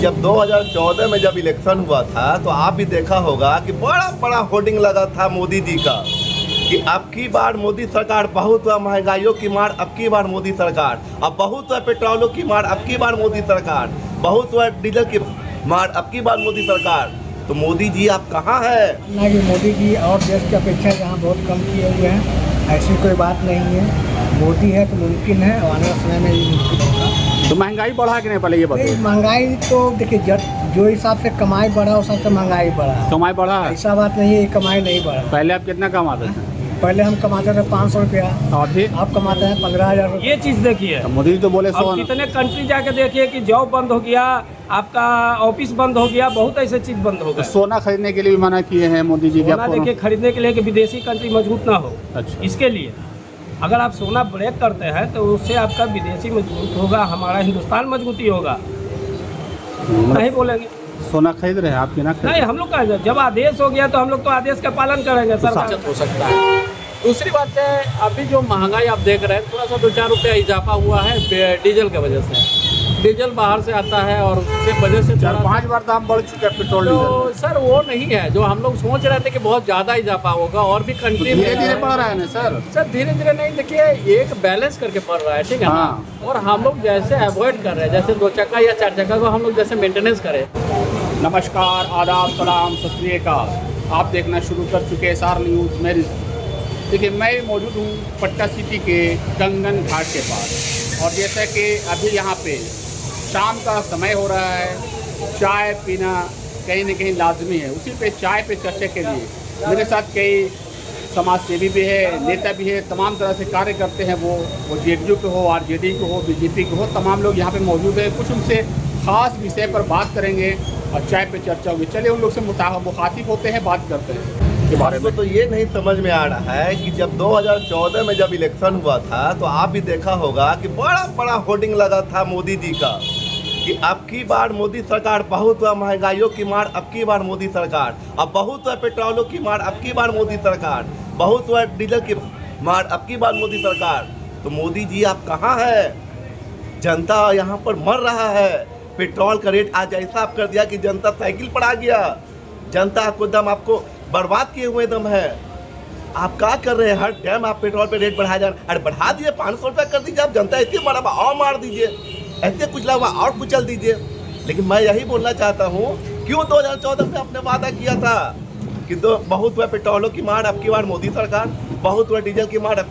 जब 2014 में जब इलेक्शन हुआ था तो आप भी देखा होगा कि बड़ा बड़ा होर्डिंग लगा था मोदी जी का कि अब की बार मोदी सरकार, बहुत हुआ महंगाइयों की मार, अब की बार मोदी सरकार, अब बहुत हुआ पेट्रोलों की मार, अब की बार मोदी सरकार, बहुत हुआ डीजल की मार, अब की बार मोदी सरकार। तो मोदी जी आप कहाँ हैं? ना कि मोदी जी और देश की अपेक्षा यहाँ बहुत कम किए हुए हैं, ऐसी कोई बात नहीं है। मोदी है तो मुमकिन है, और आने वाले समय में ये मुमकिन होगा। तो महंगाई बढ़ा कि नहीं, पहले ये बताइए। महंगाई तो देखिए, जो हिसाब से कमाई बढ़ा उस हिसाब से महंगाई बढ़ा। कमाई बढ़ा है? ऐसा बात नहीं है कमाई नहीं बढ़ा। पहले आप कितना कमाते थे? पहले हम कमाते थे 500 रुपया, और अभी आप कमाते हैं 15,000 रुपया। ये चीज देखिए, तो मोदी जी तो बोले अब कितने कंट्री जाके देखिए कि जॉब बंद हो गया, आपका ऑफिस बंद हो गया, बहुत ऐसे चीज बंद हो तो गए। सोना खरीदने के लिए भी मना किए हैं मोदी जी। सोना देखिए खरीदने के लिए कि विदेशी कंट्री मजबूत ना हो, अच्छा, इसके लिए अगर आप सोना ब्रेक करते हैं तो उससे आपका विदेशी मजबूत होगा, हमारा हिंदुस्तान मजबूती होगा। नहीं बोलेंगे सोना खरीद रहे हैं आप कि ना खरीद? नहीं, हम लोग का जब आदेश हो गया तो हम लोग तो आदेश का पालन करेंगे सरकार। हो सकता है। दूसरी बात है, अभी जो महंगाई आप देख रहे हैं, थोड़ा सा 2-4 रुपया इजाफा हुआ है डीजल की वजह से। डीजल बाहर से आता है और उसके वजह से 4-5 बार दाम बढ़ चुका है पेट्रोल डीजल। तो सर वो नहीं है जो हम लोग सोच रहे थे कि बहुत ज़्यादा इजाफा होगा, और भी कंट्री में धीरे धीरे बढ़ रहा है ना सर? सर धीरे धीरे नहीं, देखिए एक बैलेंस करके बढ़ रहा है, ठीक है ना। हाँ। और हम लोग जैसे अवॉइड कर रहे हैं, जैसे 2 चक्का या 4 चक्का को हम लोग जैसे मेंटेनेंस करें। नमस्कार, आदाब, सलाम, सत श्री अकाल। आप देखना शुरू कर चुके हैं SR न्यूज़। मेरी देखिए, मैं मौजूद हूँ पटना सिटी के कंगन घाट के पास, और जैसा कि अभी यहाँ पे शाम का समय हो रहा है, चाय पीना कहीं न कहीं लाजमी है। उसी पे चाय पे चर्चा के लिए मेरे साथ कई समाज सेवी भी है, नेता भी है, तमाम तरह से कार्य करते हैं। वो JDU के हो, RJD के हो, BJP के हो, तमाम लोग यहाँ पे मौजूद है। कुछ उनसे ख़ास विषय पर बात करेंगे और चाय पे चर्चा होगी। चलिए उन लोग से मुखातिब होते हैं, बात करते हैं के बारे में। तो ये नहीं समझ में आ रहा है कि जब 2014 में जब इलेक्शन हुआ था तो आप भी देखा होगा कि बड़ा बड़ा होर्डिंग लगा था मोदी जी का कि अब की बार मोदी सरकार, बहुत हुआ महंगाइयों की मार, अब की बार मोदी सरकार, अब बहुत हुआ पेट्रोलों की मार, अब की बार मोदी सरकार, बहुत हुआ डीजल की मार, अब की बार मोदी सरकार। तो मोदी जी आप कहाँ हैं? जनता यहाँ पर मर रहा है। पेट्रोल का रेट आज ऐसा आप कर दिया कि जनता साइकिल पर आ गया। जनता आपको दम, आपको बर्बाद किए हुए दम है। आप क्या कर रहे हैं? हर टाइम आप पेट्रोल पे रेट बढ़ा जा रहे हैं। अरे बढ़ा दीजिए, 500 रुपया कर दीजिए। आप जनता ऐसे मारा और मार दीजिए, ऐसे कुचला हुआ और कुचल दीजिए। लेकिन मैं यही बोलना चाहता हूँ, क्यों 2014 में आपने वादा किया था कि बहुत हुआ पेट्रोलों की मार, अब की बार मोदी सरकार, बहुत हुआ डीजल की मार,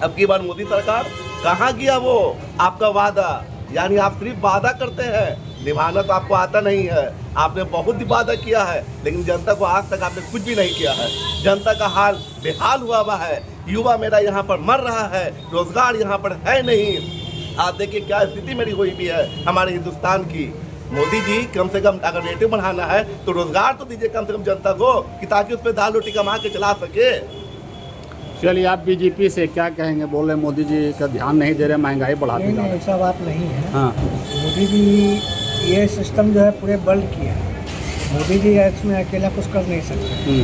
अब की बार मोदी सरकार। कहाँ गया वो आपका वादा? यानी आप सिर्फ वादा करते हैं, निभाना तो आपको आता नहीं है। आपने बहुत ही वादा किया है, लेकिन जनता को आज तक आपने कुछ भी नहीं किया है। जनता का हाल बेहाल हुआ है। युवा मेरा यहाँ पर मर रहा है, रोजगार यहाँ पर है नहीं। आप देखिए क्या स्थिति मेरी हुई भी है हमारे हिंदुस्तान की। मोदी जी कम से कम अगर रेट बढ़ाना है तो रोजगार तो दीजिए कम से कम जनता को, कि ताकि उस पर दाल रोटी कमा के चला सके। चलिए, आप BJP से क्या कहेंगे? बोल रहे मोदी जी का ध्यान नहीं दे रहे, महंगाई बढ़ाते जा नहीं, रहे हैं। ऐसा बात नहीं है। हाँ, मोदी जी ये सिस्टम जो है पूरे वर्ल्ड किया है। मोदी जी इसमें अकेला कुछ कर नहीं सकते।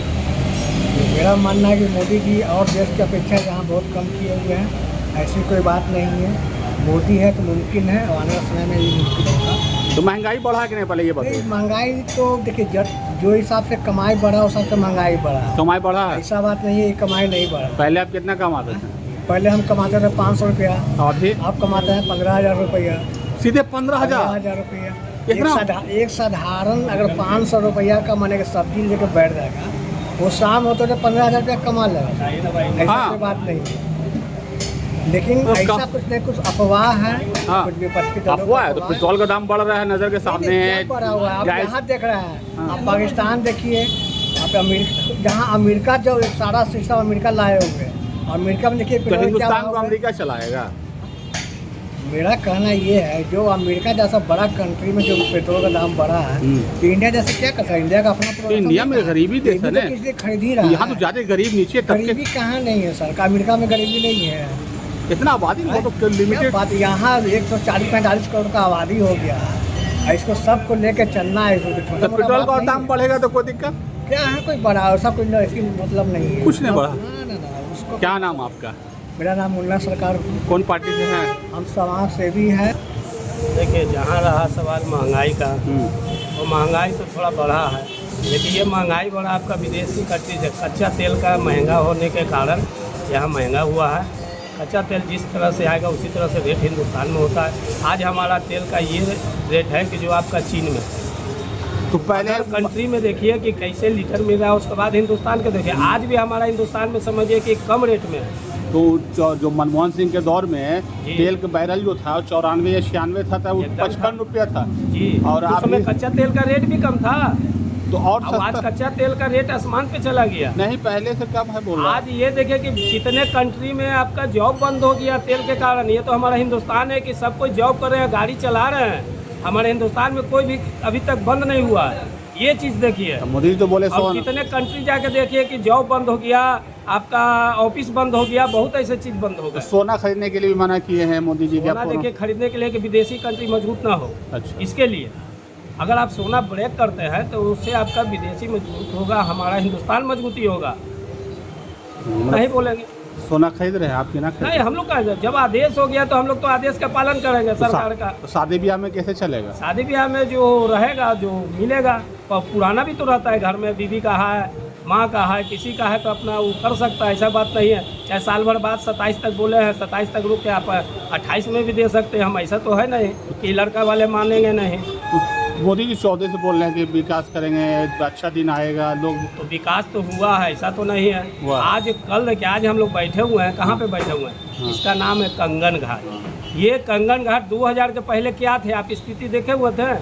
मेरा मानना है कि मोदी जी और देश की अपेक्षा यहाँ बहुत कम किए हुए हैं, ऐसी कोई बात नहीं है। मोदी है तो मुमकिन है, और आने वाले समय में ये मुमकिन होगा। तो महंगाई बढ़ा कि नहीं, पहले ये बताइए। महंगाई तो देखिए, जो हिसाब से कमाई बढ़ा उस हिसाब से महंगाई बढ़ा। कमाई बढ़ा है? ऐसा बात नहीं है कमाई नहीं बढ़ा। पहले आप कितना कमाते थे? पहले हम कमाते थे 500 रुपया, और अभी आप कमाते हैं 15,000 रुपया। सीधे 15,000? 15,000 रुपया। इतना? एक साधारण अगर 500 रुपया का माने सब्जी लेकर बैठ जाएगा, वो शाम होते तो 15,000 रुपया कमा लेगा। ऐसा हाँ। कोई बात नहीं है। लेकिन तो ऐसा कुछ नहीं, कुछ अफवाह है। हाँ। कुछ विपक्षी दलों अफवाह है? की तो पेट्रोल का दाम बढ़ रहा है, नजर के सामने नहीं, है। क्या बढ़ा हुआ है? आप गैस- यहाँ देख रहे हैं, हाँ। आप पाकिस्तान देखिए, आप अमेरिका, जहाँ अमेरिका जो सारा सिस्टम अमेरिका लाए हुए हैं, अमेरिका में देखिए तो पेट्रोल क्या हिंदुस्तान भाव को है। अमेरिका चलाएगा? मेरा कहना ये है, जो अमेरिका जैसा बड़ा कंट्री में जो पेट्रोल का दाम बढ़ा है, तो इंडिया जैसे क्या करता है? इंडिया का अपना तो इंडिया में गरीबी देश है ना, इसलिए खरीद ही रहा यहाँ तो है। ज्यादा गरीब नीचे गरीबी तबके, कहाँ नहीं है सर? अमेरिका में गरीबी नहीं है। इतना आबादी वो तो क्या लिमिटेड। बात, यहाँ 140-45 करोड़ का आबादी हो गया है, इसको सबको लेके चलना है। तो पेट्रोल का दाम बढ़ेगा तो कोई दिक्कत? क्या है? कोई बड़ा ऐसा कोई मतलब नहीं है। कुछ नहीं बढ़ा? ना, उसको। क्या नाम आपका? मेरा नाम मुन्ना सरकार। कौन पार्टी से हैं? हम समाज सेवी हैं। देखिए देखिए, जहाँ रहा सवाल महंगाई का, तो महंगाई तो थोड़ा बढ़ा है, लेकिन ये महंगाई बढ़ा आपका विदेशी कंट्री से कच्चा तेल का महंगा होने के कारण यहाँ महंगा हुआ है। कच्चा तेल जिस तरह से आएगा उसी तरह से रेट हिंदुस्तान में होता है। आज हमारा तेल का ये रेट है कि जो आपका चीन में, तो पहले कंट्री में देखिए कि कैसे लीटर मिल रहा है, उसके बाद हिंदुस्तान के देखिए आज भी हमारा हिंदुस्तान में समझिए कि कम रेट में है। तो जो मनमोहन सिंह के दौर में जी। तेल का बैरल जो था 94 या 96 था, वो एकदम 55 रुपया था। जी, और उस आप समय कच्चा तेल का रेट भी कम था, तो और अब आज सस्ता कच्चा तेल का रेट आसमान पे चला गया। नहीं, पहले से कम है बोल रहा आज ये देखिए कि कितने कंट्री में आपका जॉब बंद हो गया तेल के कारण। ये तो हमारा हिंदुस्तान है कि सब कोई जॉब कर रहे हैं, गाड़ी चला रहे हैं। हमारे हिंदुस्तान में कोई भी अभी तक बंद नहीं हुआ है। ये चीज़ देखिए, तो मोदी जी तो बोले और कितने कंट्री जाके देखिए कि जॉब बंद हो गया, आपका ऑफिस बंद हो गया, बहुत ऐसे चीज़ बंद हो गए। सोना खरीदने के लिए भी मना किए हैं मोदी जी। सोना देखिए खरीदने के लिए कि विदेशी कंट्री मजबूत ना हो, अच्छा, इसके लिए अगर आप सोना ब्रेक करते हैं तो उससे आपका विदेशी मजबूत होगा, हमारा हिंदुस्तान मजबूती होगा। नहीं बोलेंगे सोना खरीद रहे हैं आपके ना? नहीं, हम लोग का जब आदेश हो गया तो हम लोग तो आदेश का पालन करेंगे सरकार का। तो शादी ब्याह में कैसे चलेगा? शादी ब्याह में जो रहेगा जो मिलेगा, और पुराना भी तो रहता है घर में, बीवी का है, माँ का है, किसी का है तो अपना वो कर सकता है, ऐसा बात नहीं है। चाहे साल भर बाद 27 तक बोले हैं, 27 तक रुक के आप 28 में भी दे सकते हैं, हम ऐसा तो है नहीं कि लड़का वाले मानेंगे नहीं। तो मोदी जी 14 से बोल रहे हैं कि विकास करेंगे, अच्छा दिन आएगा, लोग तो विकास तो हुआ है, ऐसा तो नहीं है। हुआ। आज कल देखिए, आज हम लोग बैठे हुए हैं, कहाँ पे बैठे हुए हैं? हाँ। इसका नाम है कंगन घाट। ये कंगन घाट 2000 के पहले क्या थे, आप स्थिति देखे हुए थे?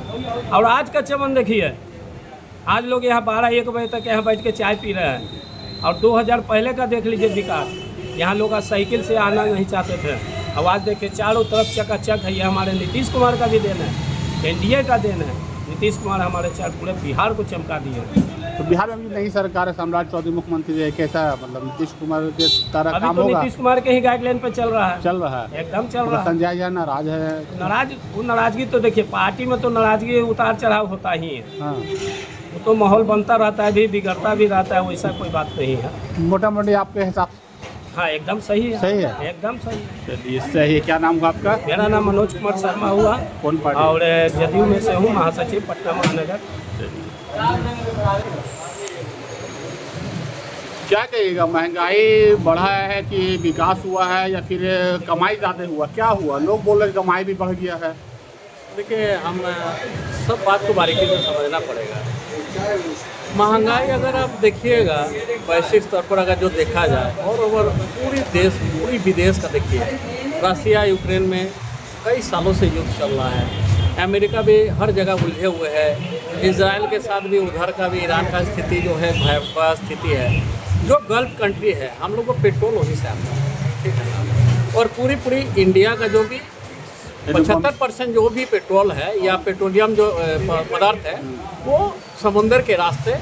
और आज का चमन देखिए, आज लोग यहाँ 12-1 बजे तक यहाँ बैठ के चाय पी रहे हैं। और 2000 पहले का देख लीजिए विकास, यहाँ लोग साइकिल से आना नहीं चाहते थे। अब आज देखिए चारों तरफ चकाचक है। ये हमारे नीतीश कुमार का भी देन है, एनडीए का देन है। नीतीश कुमार हमारे पूरे बिहार को चमका दिए। तो बिहार में भी नई सरकार है, सम्राट चौधरी मुख्यमंत्री है, कैसा मतलब नीतीश कुमार के तरह अभी काम तो होगा? नीतीश कुमार के ही गाइडलाइन पे चल रहा है, चल रहा है, एकदम चल रहा है। संजय झा नाराज है। वो नाराजगी तो देखिए, पार्टी में तो नाराजगी उतार चढ़ाव होता ही है, हाँ, वो तो माहौल बनता रहता है, भी बिगड़ता भी रहता है, वैसा कोई बात नहीं है। मोटा मोटी आपके हिसाब से हाँ एकदम सही है, सही है, एकदम सही है। चलिए सही है। क्या नाम हुआ आपका? मेरा नाम मनोज कुमार शर्मा हुआ, कौन पार्टी? और जदयू में से हूँ, महासचिव पटना महानगर। क्या कहिएगा, महंगाई बढ़ा है कि विकास हुआ है या फिर कमाई ज़्यादा हुआ? क्या हुआ? लोग बोल रहे हैं कमाई भी बढ़ गया है। देखिए, हम सब बात को बारीकी से समझना पड़ेगा। महंगाई अगर आप देखिएगा वैश्विक स्तर पर, अगर जो देखा जाए और ओवर पूरी विदेश का देखिए, रसिया यूक्रेन में कई सालों से युद्ध चल रहा है, अमेरिका भी हर जगह उलझे हुए है, इजराइल के साथ भी उधर का भी ईरान का स्थिति जो है भयावह स्थिति है। जो गल्फ कंट्री है, हम लोग को पेट्रोल वहीं से आता है, ठीक है। और पूरी इंडिया का जो भी 75% जो भी पेट्रोल है या पेट्रोलियम जो पदार्थ है, वो समुंदर के रास्ते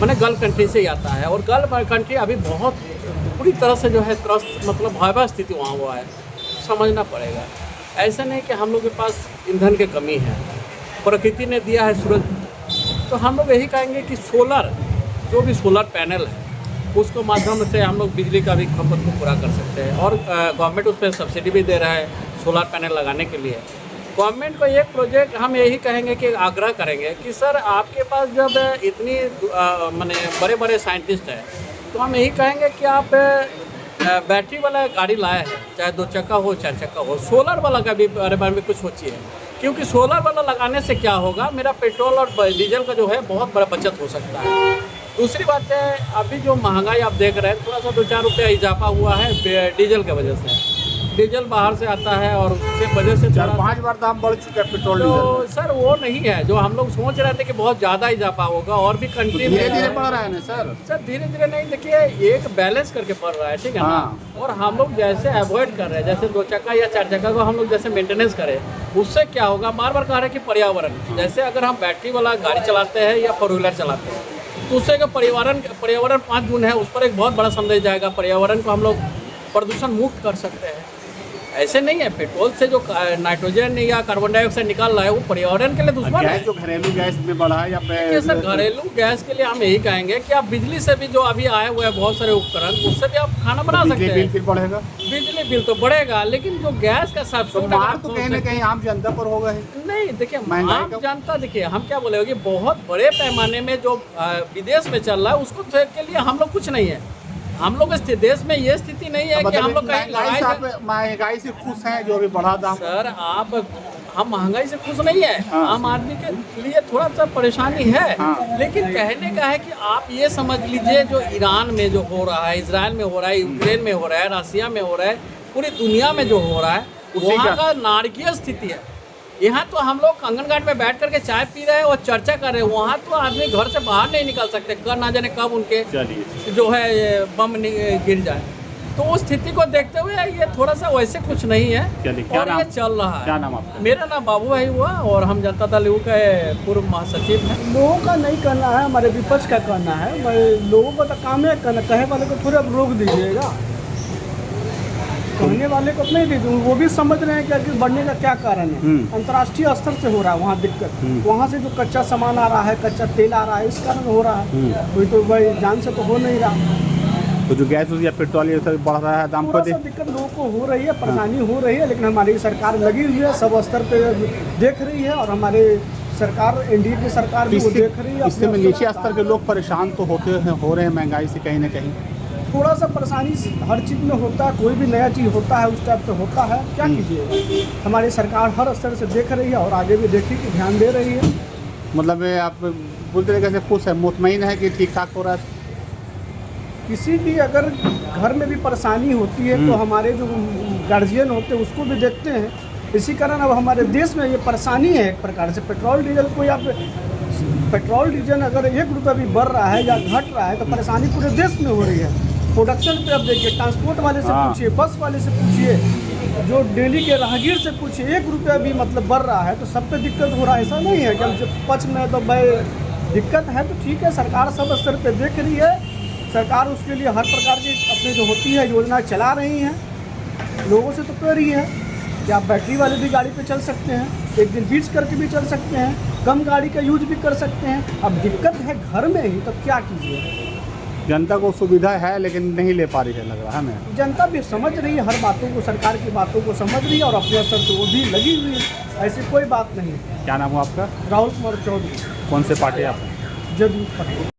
मैंने गल्फ कंट्री से ही आता है। और गल्फ कंट्री अभी बहुत पूरी तरह से जो है त्रस्त, मतलब भयावह स्थिति वहाँ हुआ है, समझना पड़ेगा। ऐसा नहीं कि हम लोग के पास ईंधन की कमी है, प्रकृति ने दिया है सूरज, तो हम लोग यही कहेंगे कि सोलर, जो भी सोलर पैनल है उसको माध्यम से हम लोग बिजली का भी खपत को पूरा कर सकते हैं। और गवर्नमेंट उस पर सब्सिडी भी दे रहा है सोलर पैनल लगाने के लिए। गवर्नमेंट को एक प्रोजेक्ट हम यही कहेंगे कि आग्रह करेंगे कि सर आपके पास जब इतनी माने बड़े साइंटिस्ट हैं, तो हम यही कहेंगे कि आप बैटरी वाला गाड़ी लाए हैं, चाहे 2 चक्का हो 4 चक्का हो, सोलर वाला का भी बारे में कुछ सोचिए। क्योंकि सोलर वाला लगाने से क्या होगा, मेरा पेट्रोल और डीजल का जो है बहुत बड़ा बचत हो सकता है। दूसरी बात है, अभी जो महंगाई आप देख रहे हैं, थोड़ा सा 2-4 रुपया इजाफा हुआ है डीजल की वजह से। डीजल बाहर से आता है और उसके वजह से 4-5 बार दाम बढ़ चुका है पेट्रोल तो डीजल। सर वो नहीं है जो हम लोग सोच रहे थे कि बहुत ज़्यादा इजाफा होगा, और भी कंट्री में धीरे-धीरे बढ़ रहा है ना सर? सर धीरे-धीरे नहीं, देखिए एक बैलेंस करके बढ़ रहा है, ठीक है ना। हाँ। और हम लोग जैसे अवॉइड कर रहे हैं, जैसे 2 चक्का या 4 चक्का को हम लोग जैसे मेंटेनेंस करें, उससे क्या होगा, बार कह रहे हैं कि पर्यावरण, जैसे अगर हम बैटरी वाला गाड़ी चलाते हैं या 4 व्हीलर चलाते हैं, तो उससे का पर्यावरण 5 जून है, उस पर एक बहुत बड़ा संदेश जाएगा। पर्यावरण को हम लोग प्रदूषण मुक्त कर सकते हैं। ऐसे नहीं है। पेट्रोल से जो नाइट्रोजन या कार्बन डाइऑक्साइड निकाल रहा है वो पर्यावरण के लिए दुश्मन है। गैस जो घरेलू गैस में बढ़ा है या देखिए सर, घरेलू गैस के लिए हम यही कहेंगे कि आप बिजली से भी जो अभी आए हुए हैं बहुत सारे उपकरण, उससे भी आप खाना बना सकते बिजली बिल हैं। फिर बढ़ेगा? बिजली बिल तो बढ़ेगा, लेकिन जो गैस का तो सब्सिडी मार तो कहीं ना कहीं आम जनता पर होगा ही। नहीं, देखिए महंगाई आम का- जनता, देखिए हम क्या बोले कि बहुत बड़े पैमाने में जो विदेश में चल रहा है उसको के लिए हम लोग कुछ नहीं है। हम लोग देश में ये स्थिति नहीं है कि हम लोग कहीं महंगाई से खुश हैं जो अभी बढ़ा दाम? सर हम महंगाई से खुश नहीं है। हाँ। आम आदमी के लिए थोड़ा सा परेशानी है, हाँ। लेकिन कहने का है कि आप ये समझ लीजिए जो ईरान में जो हो रहा है, इजराइल में हो रहा है, यूक्रेन में हो रहा है, रसिया में हो रहा है, पूरी दुनिया में जो हो रहा है उसी वहाँ का- का नारकीय स्थिति है। यहाँ तो हम लोग कंगन घाट में बैठ करके चाय पी रहे हैं और चर्चा कर रहे हैं, वहाँ तो आदमी घर से बाहर नहीं निकल सकते, कर ना जाने कब उनके चलिए, जो है ये बम गिर जाए। तो उस स्थिति को देखते हुए ये थोड़ा सा वैसे कुछ नहीं है चलिए, क्या और ये नाम- चल रहा है। क्या नाम आपका? मेरा नाम बाबू भाई हुआ और हम जनता दल यू के पूर्व महासचिव हैं। लोगों का नहीं करना है, हमारे विपक्ष का करना है। लोगों का तो काम है करना, कहे वाले को थोड़ा रोक दीजिएगा, कहने वाले को नहीं दीजिए। वो भी समझ रहे हैं कि आखिर बढ़ने का क्या कारण है। अंतर्राष्ट्रीय स्तर से हो रहा है वहाँ दिक्कत, वहाँ से जो कच्चा सामान आ रहा है, कच्चा तेल आ रहा है, इस कारण हो रहा है। कोई तो भाई जान से तो हो नहीं रहा। तो जो गैस या पेट्रोल ये सब बढ़ रहा है दाम को थोड़ा सा दिक्कत लोगों को हो रही है, परेशानी हो रही है, लेकिन हमारी सरकार लगी हुई है, सब स्तर पे देख रही है और हमारे सरकार एनडीए की सरकार भी वो देख रही है। इससे में अपने नीचे स्तर के लोग परेशान तो हो रहे हैं महंगाई से कहीं ना कहीं। थोड़ा सा परेशानी हर चीज़ में होता है, कोई भी नया चीज़ होता है उस टाइप से होता है, क्या कीजिएगा। हमारी सरकार हर स्तर से देख रही है और आगे भी देखेगी, ध्यान दे रही है। मतलब ये आप पूरी तरीके से खुश है, मुतमईन है कि ठीक ठाक हो रहा है? किसी भी अगर घर में भी परेशानी होती है तो हमारे जो गार्जियन होते हैं उसको भी देखते हैं। इसी कारण अब हमारे देश में ये परेशानी है एक प्रकार से। पेट्रोल डीजल को या पेट्रोल डीजल अगर 1 रुपया भी बढ़ रहा है या घट रहा है तो परेशानी पूरे देश में हो रही है। प्रोडक्शन पे अब देखिए, ट्रांसपोर्ट वाले से पूछिए, बस वाले से पूछिए, जो डेली के राहगीर से पूछिए, 1 रुपया भी मतलब बढ़ रहा है तो सब पे दिक्कत हो रहा है। ऐसा नहीं है कि हम पक्ष में तो भाई दिक्कत है तो ठीक है, सरकार सब स्तर पे देख रही है। सरकार उसके लिए हर प्रकार की अपनी जो होती है योजना चला रही हैं, लोगों से तो कर रही है कि आप बैटरी वाले भी गाड़ी पे चल सकते हैं, एक दिन बीच करके भी चल सकते हैं, कम गाड़ी का यूज भी कर सकते हैं। अब दिक्कत है घर में ही, तो क्या कीजिए। जनता को सुविधा है लेकिन नहीं ले पा रही है, लग रहा है हमें। जनता भी समझ रही है हर बातों को, सरकार की बातों को समझ रही है और अपने असर से वो भी लगी हुई है, ऐसी कोई बात नहीं है। क्या नाम हुआ आपका? राहुल कुमार चौधरी, कौन से पार्टी आप? जदयू पार्टी।